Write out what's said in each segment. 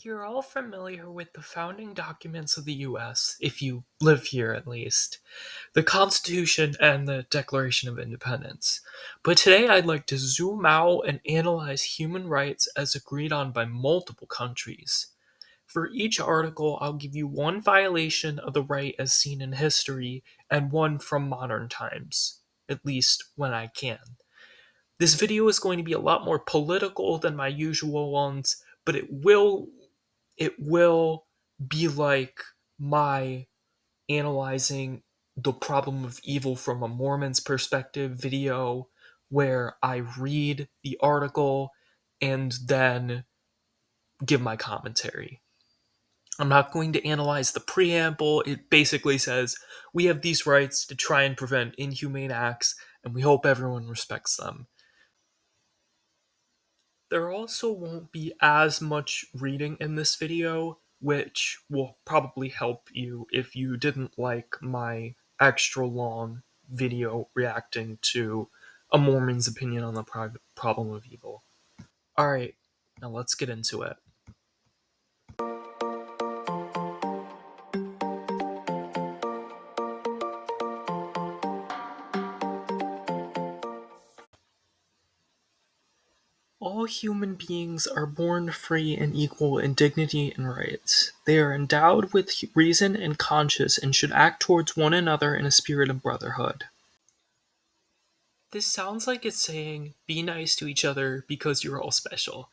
You're all familiar with the founding documents of the US, if you live here at least, the Constitution and the Declaration of Independence. But today I'd like to zoom out and analyze human rights as agreed on by multiple countries. For each article, I'll give you one violation of the right as seen in history and one from modern times, at least when I can. This video is going to be a lot more political than my usual ones, but it will be like my analyzing the problem of evil from a Mormon's perspective video where I read the article and then give my commentary. I'm not going to analyze the preamble. It basically says we have these rights to try and prevent inhumane acts, and we hope everyone respects them. There also won't be as much reading in this video, which will probably help you if you didn't like my extra long video reacting to a Mormon's opinion on the problem of evil. Alright, now let's get into it. All human beings are born free and equal in dignity and rights. They are endowed with reason and conscience and should act towards one another in a spirit of brotherhood. This sounds like it's saying, be nice to each other because you're all special.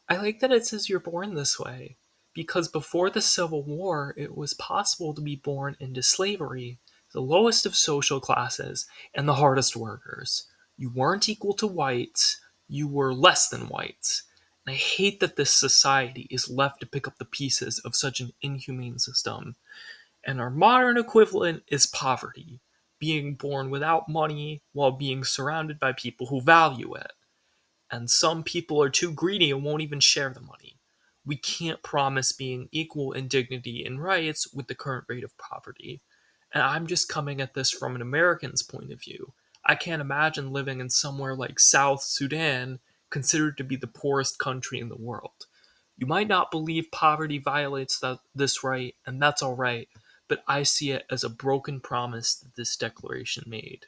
I like that it says you're born this way, because before the Civil War, it was possible to be born into slavery, the lowest of social classes, and the hardest workers. You weren't equal to whites, you were less than whites. And I hate that this society is left to pick up the pieces of such an inhumane system. And our modern equivalent is poverty, being born without money while being surrounded by people who value it. And some people are too greedy and won't even share the money. We can't promise being equal in dignity and rights with the current rate of poverty. And I'm just coming at this from an American's point of view. I can't imagine living in somewhere like South Sudan, considered to be the poorest country in the world. You might not believe poverty violates this right, and that's alright, but I see it as a broken promise that this declaration made.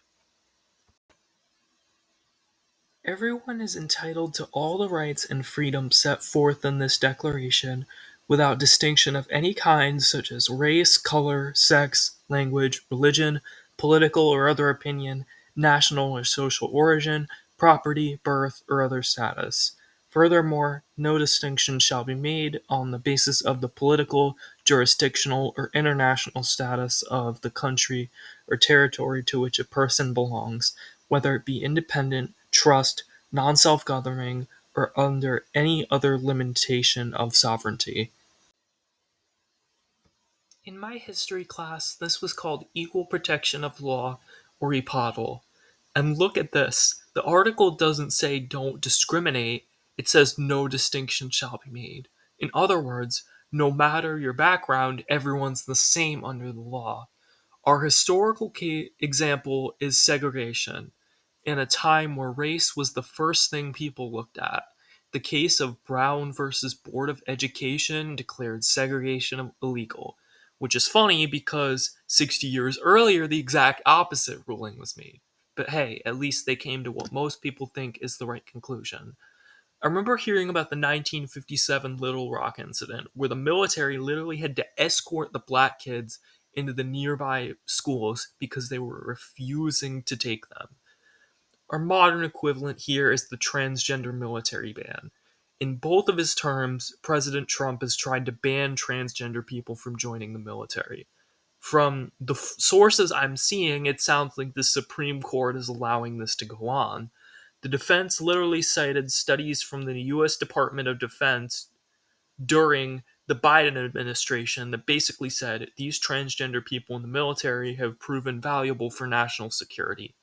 Everyone is entitled to all the rights and freedoms set forth in this declaration, without distinction of any kind, such as race, color, sex, language, religion, political or other opinion, national or social origin, property, birth, or other status. Furthermore, no distinction shall be made on the basis of the political, jurisdictional, or international status of the country or territory to which a person belongs, whether it be independent, trust, non self governing, or under any other limitation of sovereignty. In my history class, this was called equal protection of law, or EPODL. And look at this. The article doesn't say don't discriminate, it says no distinction shall be made. In other words, no matter your background, everyone's the same under the law. Our historical example is segregation, in a time where race was the first thing people looked at. The case of Brown versus Board of Education declared segregation illegal, which is funny because 60 years earlier the exact opposite ruling was made. But hey, at least they came to what most people think is the right conclusion. I remember hearing about the 1957 Little Rock incident, where the military literally had to escort the black kids into the nearby schools because they were refusing to take them. Our modern equivalent here is the transgender military ban. In both of his terms, President Trump has tried to ban transgender people from joining the military. From the sources I'm seeing, it sounds like the Supreme Court is allowing this to go on. The defense literally cited studies from the US Department of Defense during the Biden administration that basically said these transgender people in the military have proven valuable for national security.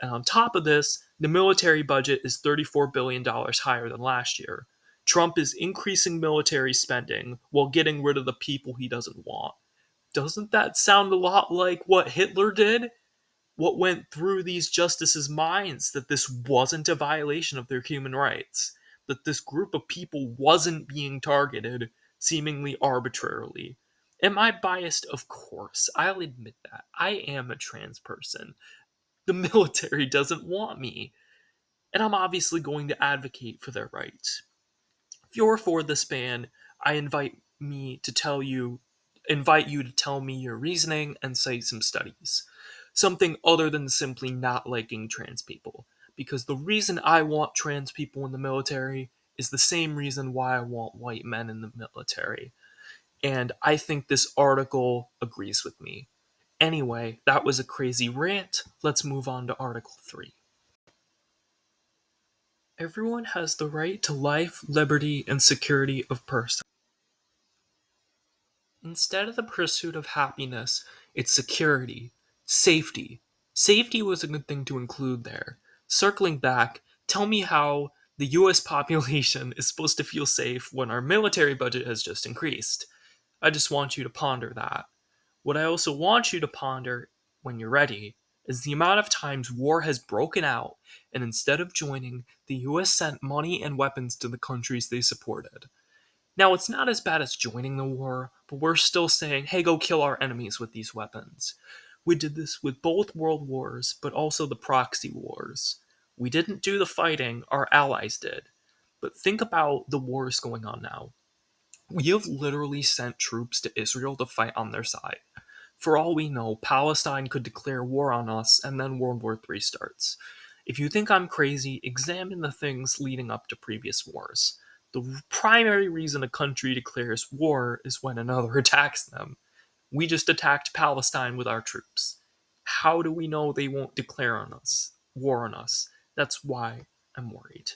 And on top of this, the military budget is $34 billion higher than last year. Trump is increasing military spending while getting rid of the people he doesn't want. Doesn't that sound a lot like what Hitler did? What went through these justices' minds that this wasn't a violation of their human rights, that this group of people wasn't being targeted seemingly arbitrarily. Am I biased? Of course. I'll admit that. I am a trans person. The military doesn't want me, and I'm obviously going to advocate for their rights. If you're for this ban, I invite you to tell me your reasoning and cite some studies. Something other than simply not liking trans people. Because the reason I want trans people in the military is the same reason why I want white men in the military. And I think this article agrees with me. Anyway, that was a crazy rant. Let's move on to Article 3. Everyone has the right to life, liberty, and security of person. Instead of the pursuit of happiness, it's security, safety. Safety was a good thing to include there. Circling back, tell me how the US population is supposed to feel safe when our military budget has just increased. I just want you to ponder that. What I also want you to ponder when you're ready is the amount of times war has broken out, and instead of joining, the US sent money and weapons to the countries they supported. Now, it's not as bad as joining the war, but we're still saying, hey, go kill our enemies with these weapons. We did this with both world wars, but also the proxy wars. We didn't do the fighting, our allies did. But think about the wars going on now. We have literally sent troops to Israel to fight on their side. For all we know, Palestine could declare war on us and then World War III starts. If you think I'm crazy, examine the things leading up to previous wars. The primary reason a country declares war is when another attacks them. We just attacked Palestine with our troops. How do we know they won't declare war on us? That's why I'm worried.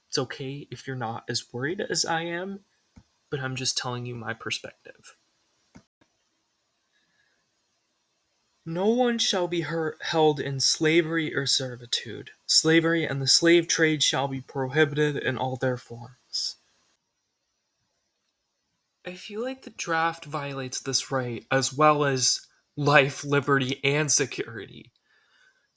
It's okay if you're not as worried as I am, but I'm just telling you my perspective. No one shall be held in slavery or servitude. Slavery and the slave trade shall be prohibited in all their forms. I feel like the draft violates this right as well as life, liberty, and security.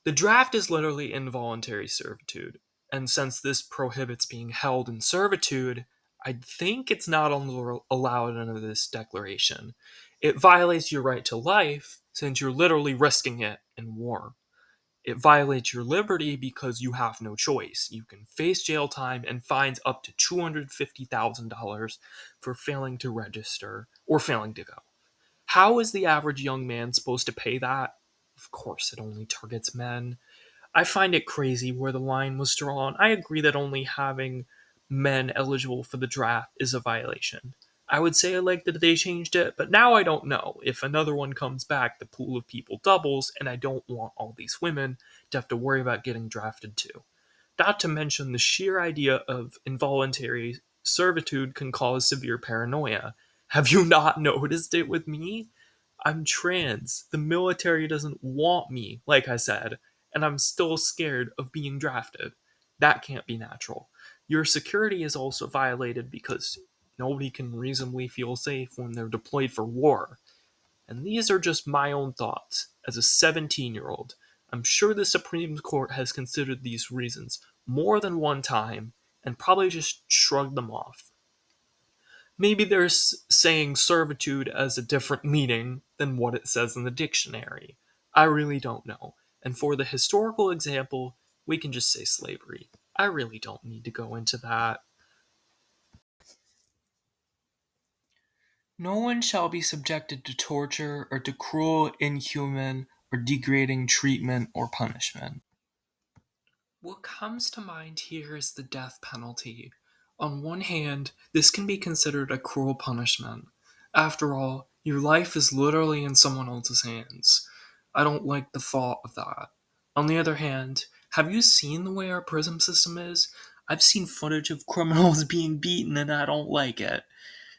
The draft is literally involuntary servitude, and since this prohibits being held in servitude, I think it's not allowed under this declaration. It violates your right to life since you're literally risking it in war. It violates your liberty because you have no choice. You can face jail time and fines up to $250,000 for failing to register or failing to go. How is the average young man supposed to pay that? Of course, it only targets men. I find it crazy where the line was drawn. I agree that only having men eligible for the draft is a violation. I would say I like that they changed it, but now I don't know. If another one comes back, the pool of people doubles, and I don't want all these women to have to worry about getting drafted too. Not to mention the sheer idea of involuntary servitude can cause severe paranoia. Have you not noticed it with me? I'm trans. The military doesn't want me, like I said, and I'm still scared of being drafted. That can't be natural. Your security is also violated because nobody can reasonably feel safe when they're deployed for war. And these are just my own thoughts. As a 17-year-old, I'm sure the Supreme Court has considered these reasons more than one time and probably just shrugged them off. Maybe they're saying servitude as a different meaning than what it says in the dictionary. I really don't know. And for the historical example, we can just say slavery. I really don't need to go into that. No one shall be subjected to torture or to cruel, inhuman, or degrading treatment or punishment. What comes to mind here is the death penalty. On one hand, this can be considered a cruel punishment. After all, your life is literally in someone else's hands. I don't like the thought of that. On the other hand, have you seen the way our prison system is? I've seen footage of criminals being beaten and I don't like it.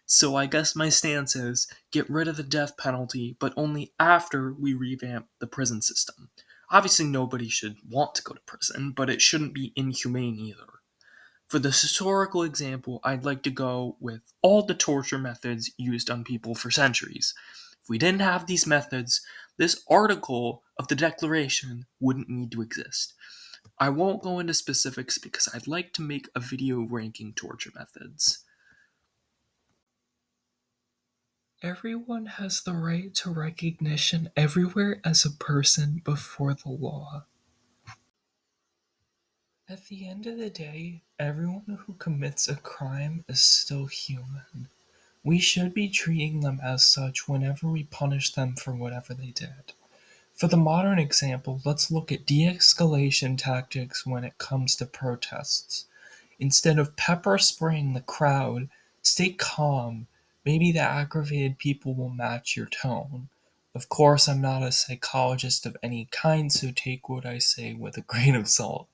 So I guess my stance is get rid of the death penalty, but only after we revamp the prison system. Obviously, nobody should want to go to prison, but it shouldn't be inhumane either. For this historical example, I'd like to go with all the torture methods used on people for centuries. If we didn't have these methods, this article of the Declaration wouldn't need to exist. I won't go into specifics because I'd like to make a video ranking torture methods. Everyone has the right to recognition everywhere as a person before the law. At the end of the day, everyone who commits a crime is still human. We should be treating them as such whenever we punish them for whatever they did. For the modern example, let's look at de-escalation tactics when it comes to protests. Instead of pepper spraying the crowd, stay calm. Maybe the aggravated people will match your tone. Of course, I'm not a psychologist of any kind, so take what I say with a grain of salt.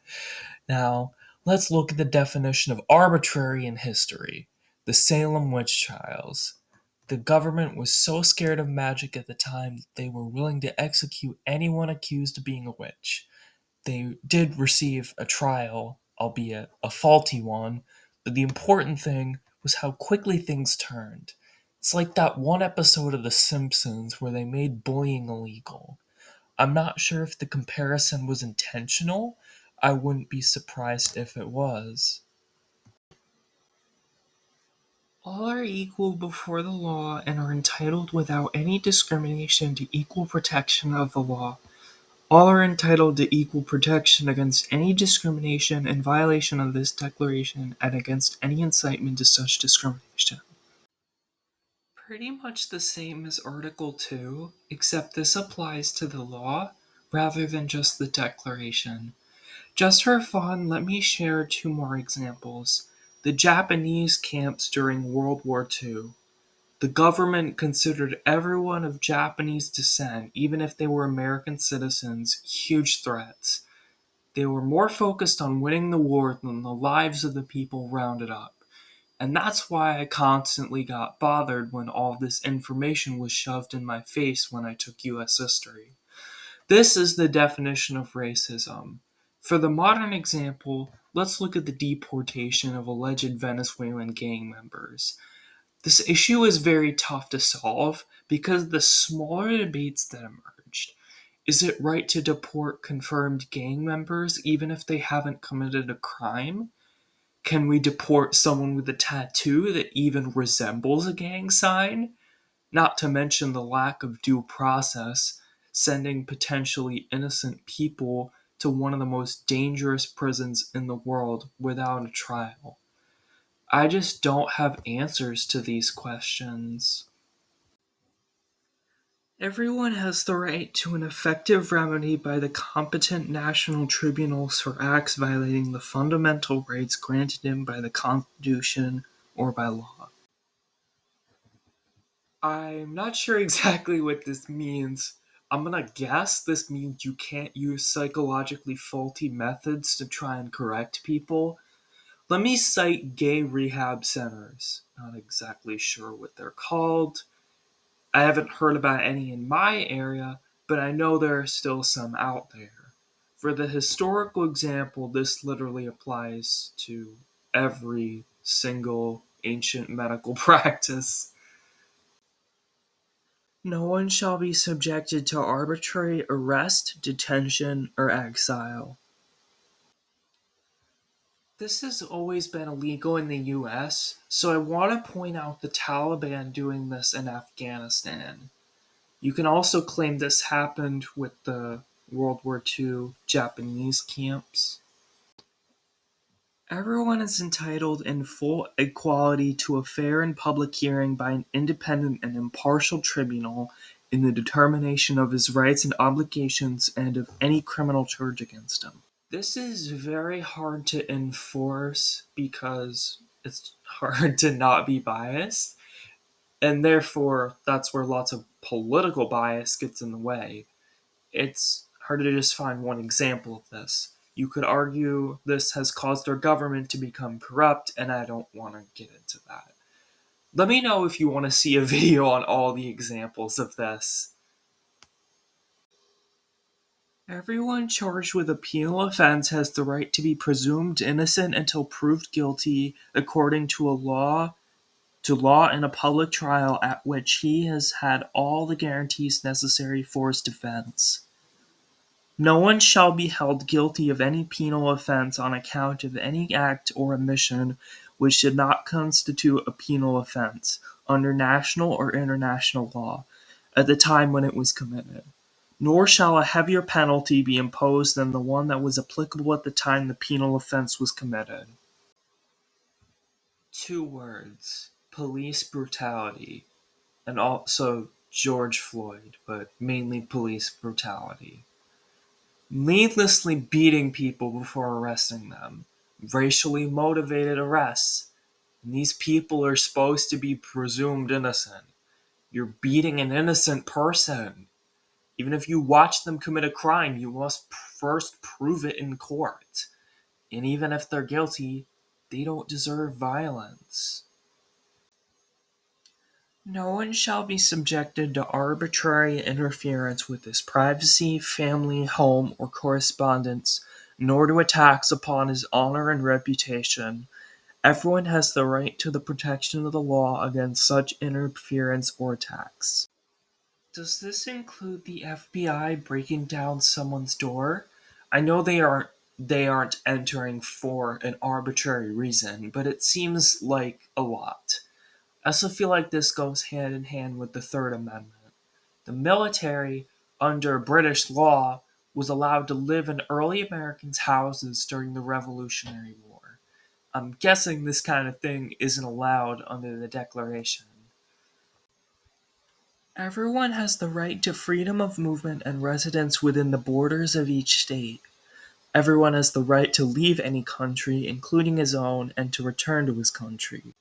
Now, let's look at the definition of arbitrary in history: the Salem witch trials. The government was so scared of magic at the time that they were willing to execute anyone accused of being a witch. They did receive a trial, albeit a faulty one, but the important thing was how quickly things turned. It's like that one episode of The Simpsons where they made bullying illegal. I'm not sure if the comparison was intentional. I wouldn't be surprised if it was. All are equal before the law and are entitled without any discrimination to equal protection of the law. All are entitled to equal protection against any discrimination and violation of this declaration and against any incitement to such discrimination. Pretty much the same as Article 2, except this applies to the law rather than just the declaration. Just for fun, let me share two more examples. The Japanese camps during World War II. The government considered everyone of Japanese descent, even if they were American citizens, huge threats. They were more focused on winning the war than the lives of the people rounded up. And that's why I constantly got bothered when all this information was shoved in my face when I took US history. This is the definition of racism. For the modern example, let's look at the deportation of alleged Venezuelan gang members. This issue is very tough to solve because of the smaller debates that emerged. Is it right to deport confirmed gang members even if they haven't committed a crime? Can we deport someone with a tattoo that even resembles a gang sign? Not to mention the lack of due process, sending potentially innocent people to one of the most dangerous prisons in the world without a trial. I just don't have answers to these questions. Everyone has the right to an effective remedy by the competent national tribunals for acts violating the fundamental rights granted him by the Constitution or by law. I'm not sure exactly what this means. I'm gonna guess this means you can't use psychologically faulty methods to try and correct people. Let me cite gay rehab centers. Not exactly sure what they're called. I haven't heard about any in my area, but I know there are still some out there. For the historical example, this literally applies to every single ancient medical practice. No one shall be subjected to arbitrary arrest, detention, or exile. This has always been illegal in the US, so I want to point out the Taliban doing this in Afghanistan. You can also claim this happened with the World War II Japanese camps. Everyone is entitled in full equality to a fair and public hearing by an independent and impartial tribunal in the determination of his rights and obligations and of any criminal charge against him. This is very hard to enforce because it's hard to not be biased, and therefore that's where lots of political bias gets in the way. It's hard to just find one example of this. You could argue this has caused our government to become corrupt, and I don't want to get into that. Let me know if you want to see a video on all the examples of this. Everyone charged with a penal offense has the right to be presumed innocent until proved guilty according to law in a public trial at which he has had all the guarantees necessary for his defense. No one shall be held guilty of any penal offense on account of any act or omission which did not constitute a penal offense under national or international law at the time when it was committed. Nor shall a heavier penalty be imposed than the one that was applicable at the time the penal offense was committed. Two words: police brutality, and also George Floyd, but mainly police brutality. Needlessly beating people before arresting them, racially motivated arrests, and these people are supposed to be presumed innocent. You're beating an innocent person. Even if you watch them commit a crime, you must first prove it in court. And even if they're guilty, they don't deserve violence. No one shall be subjected to arbitrary interference with his privacy, family, home, or correspondence, nor to attacks upon his honor and reputation. Everyone has the right to the protection of the law against such interference or attacks. Does this include the FBI breaking down someone's door? I know they aren't entering for an arbitrary reason, but it seems like a lot. I also feel like this goes hand in hand with the Third Amendment. The military, under British law, was allowed to live in early Americans' houses during the Revolutionary War. I'm guessing this kind of thing isn't allowed under the Declaration. Everyone has the right to freedom of movement and residence within the borders of each state. Everyone has the right to leave any country, including his own, and to return to his country.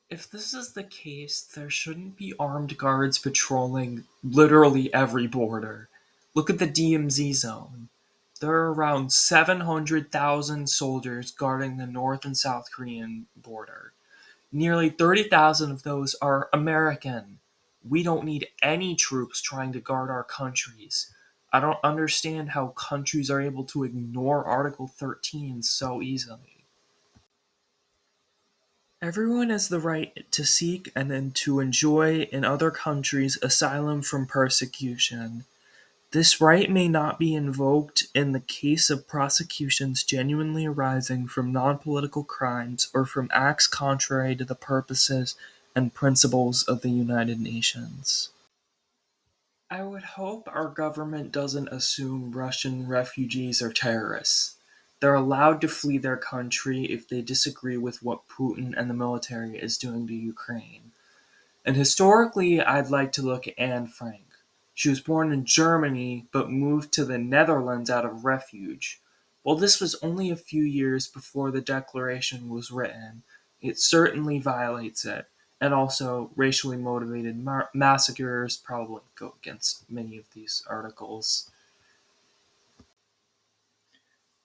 If this is the case, there shouldn't be armed guards patrolling literally every border. Look at the DMZ zone. There are around 700,000 soldiers guarding the North and South Korean border. Nearly 30,000 of those are American. We don't need any troops trying to guard our countries. I don't understand how countries are able to ignore Article 13 so easily. Everyone has the right to seek and then to enjoy in other countries asylum from persecution. This right may not be invoked in the case of prosecutions genuinely arising from non-political crimes or from acts contrary to the purposes and principles of the United Nations. I would hope our government doesn't assume Russian refugees are terrorists. They're allowed to flee their country if they disagree with what Putin and the military is doing to Ukraine. And historically, I'd like to look at Anne Frank. She was born in Germany but moved to the Netherlands out of refuge. While this was only a few years before the Declaration was written, it certainly violates it. And also, racially motivated massacres probably go against many of these articles.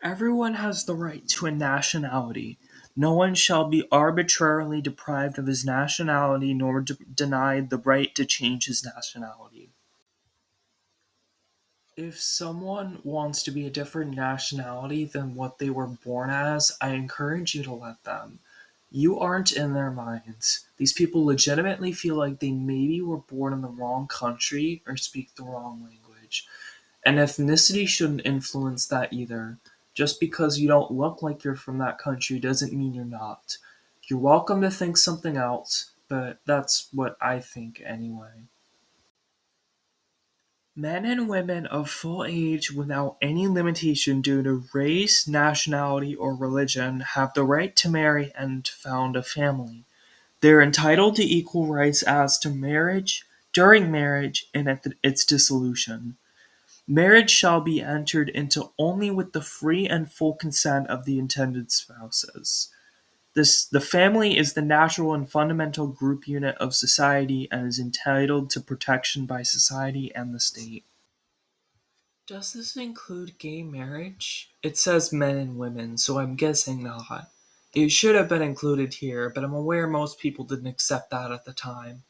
Everyone has the right to a nationality. No one shall be arbitrarily deprived of his nationality nor denied the right to change his nationality. If someone wants to be a different nationality than what they were born as, I encourage you to let them. You aren't in their minds. These people legitimately feel like they maybe were born in the wrong country or speak the wrong language. And ethnicity shouldn't influence that either. Just because you don't look like you're from that country doesn't mean you're not. You're welcome to think something else, but that's what I think anyway. Men and women of full age without any limitation due to race, nationality, or religion have the right to marry and to found a family. They are entitled to equal rights as to marriage, during marriage, and at its dissolution. Marriage shall be entered into only with the free and full consent of the intended spouses. The family is the natural and fundamental group unit of society and is entitled to protection by society and the state. Does this include gay marriage? It says men and women, so I'm guessing not. It should have been included here, but I'm aware most people didn't accept that at the time.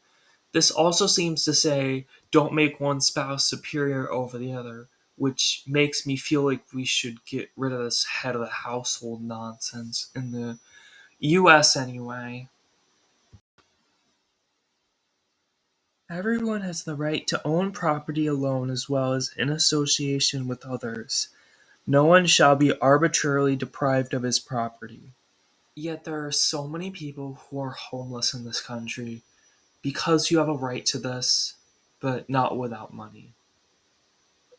This also seems to say don't make one spouse superior over the other, which makes me feel like we should get rid of this head of the household nonsense in the US anyway. Everyone has the right to own property alone as well as in association with others. No one shall be arbitrarily deprived of his property. Yet there are so many people who are homeless in this country because you have a right to this, but not without money.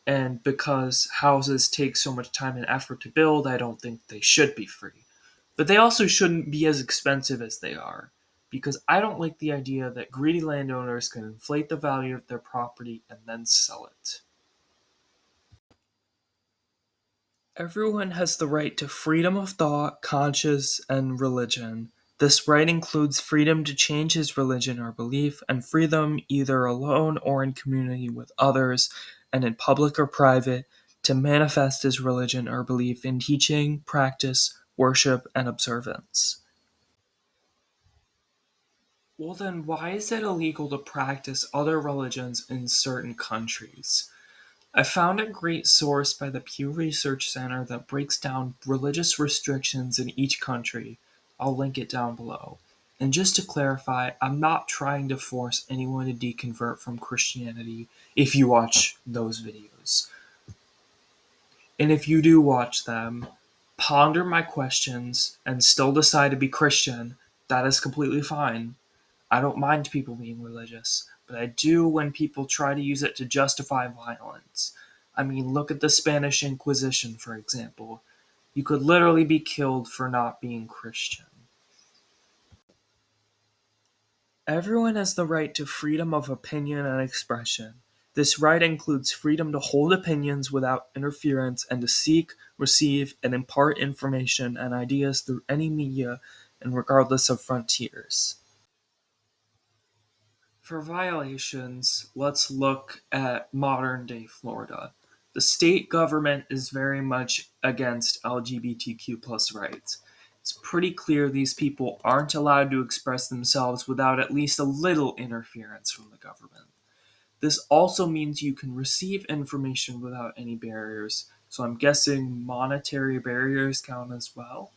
And because houses take so much time and effort to build, I don't think they should be free. But they also shouldn't be as expensive as they are, because I don't like the idea that greedy landowners can inflate the value of their property and then sell it. Everyone has the right to freedom of thought, conscience, and religion. This right includes freedom to change his religion or belief, and freedom either alone or in community with others, and in public or private, to manifest his religion or belief in teaching, practice, worship, and observance. Well, then, why is it illegal to practice other religions in certain countries? I found a great source by the Pew Research Center that breaks down religious restrictions in each country. I'll link it down below. And just to clarify, I'm not trying to force anyone to deconvert from Christianity if you watch those videos. And if you do watch them, ponder my questions and still decide to be Christian, that is completely fine. I don't mind people being religious, but I do when people try to use it to justify violence. I mean, look at the Spanish Inquisition, for example. You could literally be killed for not being Christian. Everyone has the right to freedom of opinion and expression. This right includes freedom to hold opinions without interference and to seek, receive, and impart information and ideas through any media and regardless of frontiers. For violations, let's look at modern day Florida. The state government is very much against LGBTQ plus rights. It's pretty clear these people aren't allowed to express themselves without at least a little interference from the government. This also means you can receive information without any barriers, so I'm guessing monetary barriers count as well.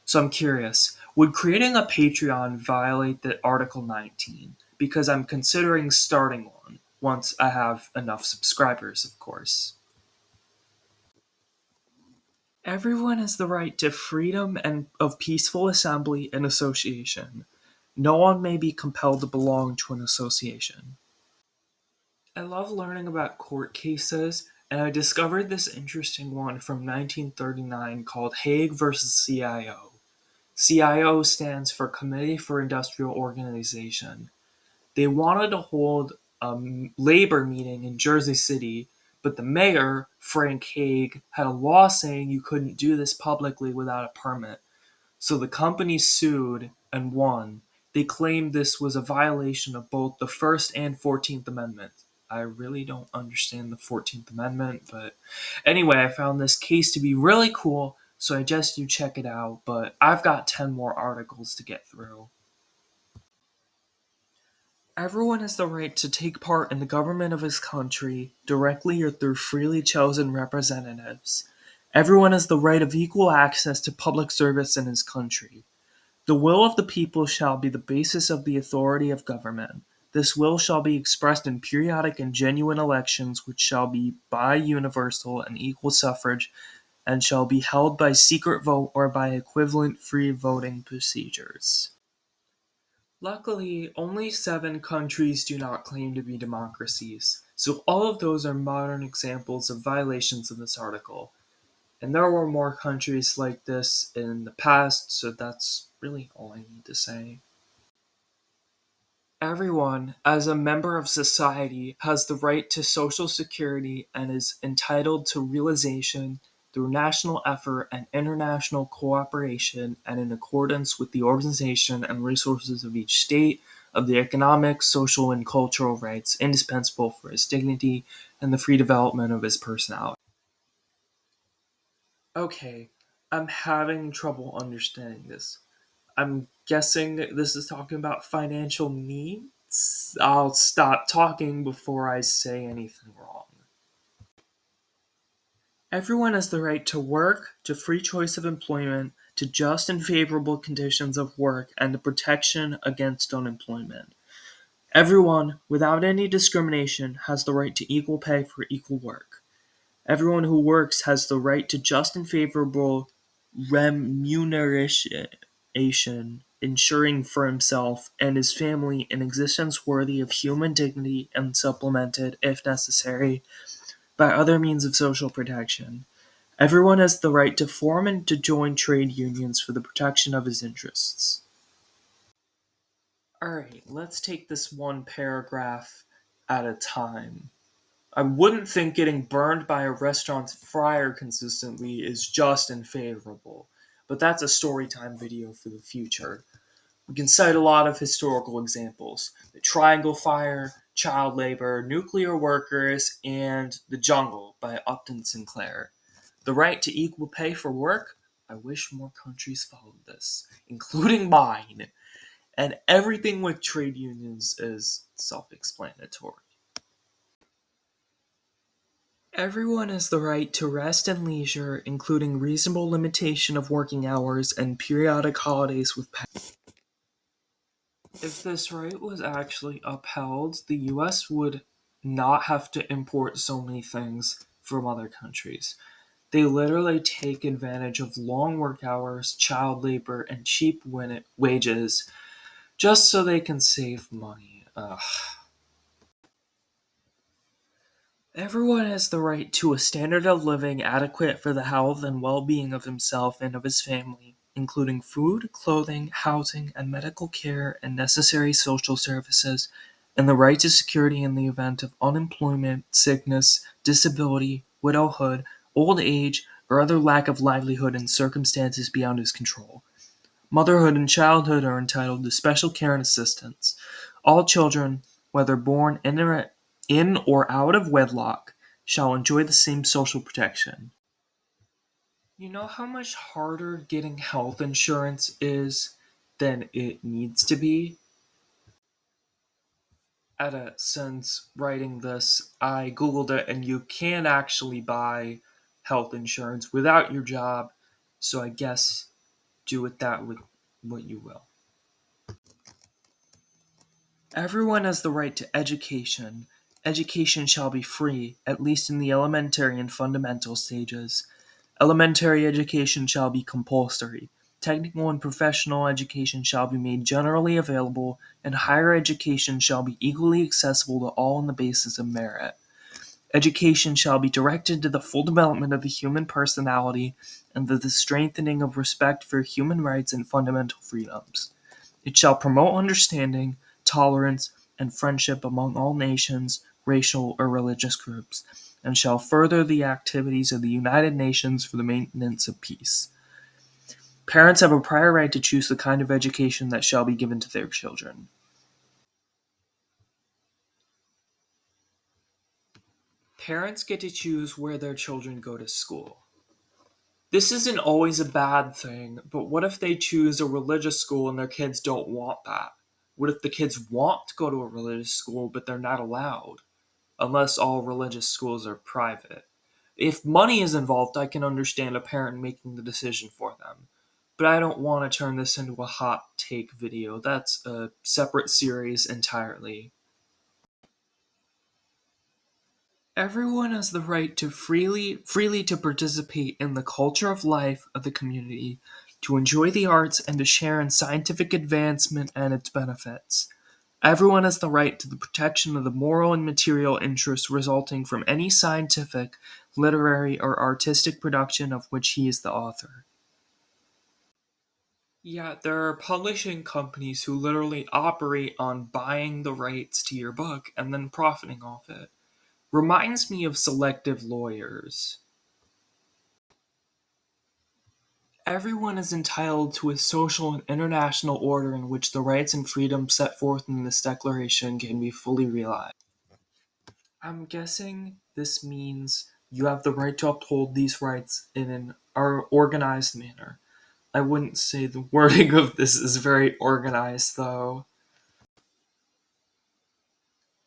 So I'm curious, would creating a Patreon violate the Article 19? Because I'm considering starting one once I have enough subscribers, of course. Everyone has the right to freedom and of peaceful assembly and association. No one may be compelled to belong to an association. I love learning about court cases, and I discovered this interesting one from 1939 called Hague versus CIO. CIO stands for Committee for Industrial Organization. They wanted to hold a labor meeting in Jersey City, but the mayor, Frank Hague, had a law saying you couldn't do this publicly without a permit. So the company sued and won. They claimed this was a violation of both the First and 14th Amendment. I really don't understand the 14th Amendment, but anyway, I found this case to be really cool, so I suggest you check it out, but I've got 10 more articles to get through. Everyone has the right to take part in the government of his country, directly or through freely chosen representatives. Everyone has the right of equal access to public service in his country. The will of the people shall be the basis of the authority of government. This will shall be expressed in periodic and genuine elections, which shall be by universal and equal suffrage, and shall be held by secret vote or by equivalent free voting procedures. Luckily, only 7 countries do not claim to be democracies, so all of those are modern examples of violations of this article. And there were more countries like this in the past, so that's really all I need to say. Everyone, as a member of society, has the right to social security and is entitled to realization through national effort and international cooperation and in accordance with the organization and resources of each state of the economic, social, and cultural rights indispensable for his dignity and the free development of his personality. Okay, I'm having trouble understanding this. I'm guessing this is talking about financial needs. I'll stop talking before I say anything wrong. Everyone has the right to work, to free choice of employment, to just and favorable conditions of work, and to protection against unemployment. Everyone, without any discrimination, has the right to equal pay for equal work. Everyone who works has the right to just and favorable remuneration. self-determination, ensuring for himself and his family an existence worthy of human dignity and supplemented, if necessary, by other means of social protection. Everyone has the right to form and to join trade unions for the protection of his interests. Alright, let's take this one paragraph at a time. I wouldn't think getting burned by a restaurant's fryer consistently is just and favorable, but that's a storytime video for the future. We can cite a lot of historical examples: the Triangle Fire, child labor, nuclear workers, and The Jungle by Upton Sinclair. The right to equal pay for work? I wish more countries followed this, including mine. And everything with trade unions is self explanatory. Everyone has the right to rest and leisure, including reasonable limitation of working hours and periodic holidays with pay. If this right was actually upheld, the US would not have to import so many things from other countries. They literally take advantage of long work hours, child labor, and cheap wages just so they can save money. Ugh. Everyone has the right to a standard of living adequate for the health and well-being of himself and of his family, including food, clothing, housing, and medical care and necessary social services, and the right to security in the event of unemployment, sickness, disability, widowhood, old age, or other lack of livelihood in circumstances beyond his control. Motherhood and childhood are entitled to special care and assistance. All children, whether born in or out of wedlock, shall enjoy the same social protection. You know how much harder getting health insurance is than it needs to be? Since writing this, I googled it and you can actually buy health insurance without your job, so I guess do with that with what you will. Everyone has the right to education. Education shall be free, at least in the elementary and fundamental stages. Elementary education shall be compulsory. Technical and professional education shall be made generally available, and higher education shall be equally accessible to all on the basis of merit. Education shall be directed to the full development of the human personality and to the strengthening of respect for human rights and fundamental freedoms. It shall promote understanding, tolerance, and friendship among all nations, racial, or religious groups, and shall further the activities of the United Nations for the maintenance of peace. Parents have a prior right to choose the kind of education that shall be given to their children. Parents get to choose where their children go to school. This isn't always a bad thing, but what if they choose a religious school and their kids don't want that? What if the kids want to go to a religious school but they're not allowed? Unless all religious schools are private. If money is involved, I can understand a parent making the decision for them. But I don't want to turn this into a hot take video. That's a separate series entirely. Everyone has the right to freely to participate in the culture of life of the community, to enjoy the arts and to share in scientific advancement and its benefits. Everyone has the right to the protection of the moral and material interests resulting from any scientific, literary, or artistic production of which he is the author. Yeah, there are publishing companies who literally operate on buying the rights to your book and then profiting off it. Reminds me of selective lawyers. Everyone is entitled to a social and international order in which the rights and freedoms set forth in this declaration can be fully realized. I'm guessing this means you have the right to uphold these rights in an organized manner. I wouldn't say the wording of this is very organized, though.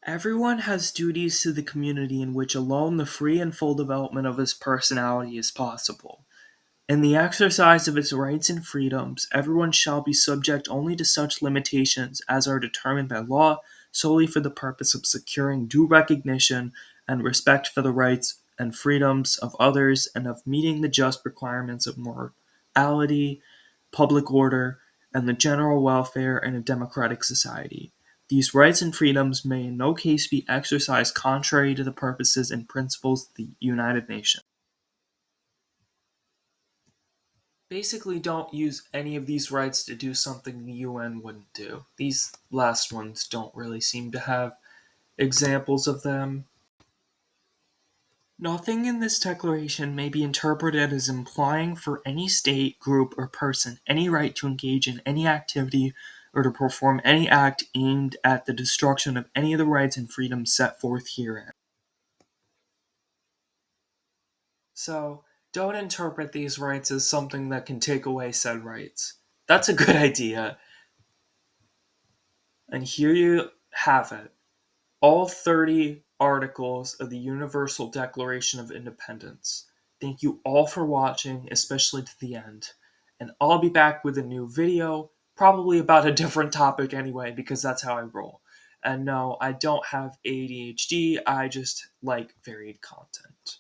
Everyone has duties to the community in which alone the free and full development of his personality is possible. In the exercise of his rights and freedoms, everyone shall be subject only to such limitations as are determined by law solely for the purpose of securing due recognition and respect for the rights and freedoms of others and of meeting the just requirements of morality, public order, and the general welfare in a democratic society. These rights and freedoms may in no case be exercised contrary to the purposes and principles of the United Nations. Basically, don't use any of these rights to do something the UN wouldn't do. These last ones don't really seem to have examples of them. Nothing in this declaration may be interpreted as implying for any state, group, or person any right to engage in any activity or to perform any act aimed at the destruction of any of the rights and freedoms set forth herein. So, don't interpret these rights as something that can take away said rights. That's a good idea. And here you have it. All 30 articles of the Universal Declaration of Independence. Thank you all for watching, especially to the end. And I'll be back with a new video, probably about a different topic anyway, because that's how I roll. And no, I don't have ADHD, I just like varied content.